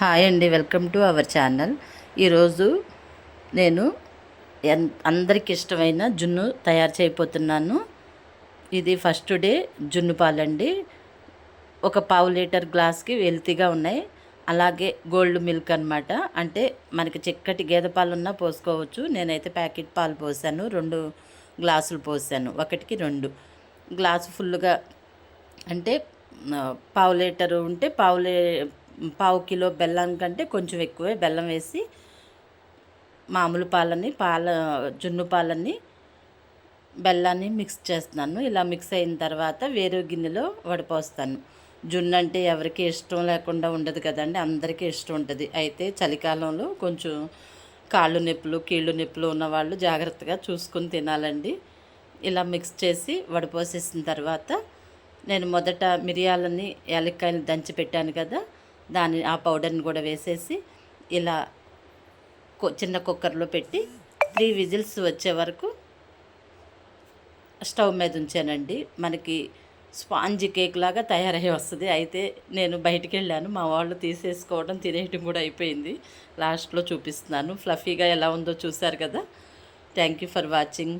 Hi అండి, welcome to our channel. ఈరోజు నేను అందరికి ఇష్టమైన జున్ను తయారు చేయబోతున్నాను. ఇది ఫస్ట్ డే జున్ను పాలండి. ఒక పావు లీటర్ గ్లాస్కి వెల్తీగా ఉన్నాయి. అలాగే గోల్డ్ మిల్క్ అనమాట. అంటే మనకి చిక్కటి గేదె పాలున్నా పోసుకోవచ్చు. నేనైతే ప్యాకెట్ పాలు పోసాను. 2 గ్లాసులు పోసాను. ఒకటికి 2 గ్లాసు ఫుల్గా. అంటే పావు లీటరు ఉంటే పావు కిలో బెల్లం కంటే కొంచెం ఎక్కువే బెల్లం వేసి మామూలు జున్ను పాలని బెల్లాన్ని మిక్స్ చేస్తున్నాను. ఇలా మిక్స్ అయిన తర్వాత వేరే గిన్నెలో వడపోస్తాను. జున్ను అంటే ఎవరికి ఇష్టం లేకుండా ఉండదు కదండి, అందరికీ ఇష్టం ఉంటుంది. అయితే చలికాలంలో కొంచెం కాళ్ళు నొప్పులు కీళ్ళు నొప్పులు ఉన్నవాళ్ళు జాగ్రత్తగా చూసుకుని తినాలండి. ఇలా మిక్స్ చేసి వడపోసేసిన తర్వాత నేను మొదట మిరియాలని యాలక్కాయలు దంచి పెట్టాను కదా, ఆ పౌడర్ని కూడా వేసేసి ఇలా చిన్న కుక్కర్లో పెట్టి 3 విజిల్స్ వచ్చే వరకు స్టవ్ మీద ఉంచానండి. మనకి స్పాంజ్ కేక్ లాగా తయారై వస్తుంది. అయితే నేను బయటికి వెళ్ళాను, మా వాళ్ళు తీసేసుకోవడం తినేయటం కూడా అయిపోయింది. లాస్ట్లో చూపిస్తున్నాను. ఫ్లఫీగా ఎలా ఉందో చూశారు కదా. Thank you for watching.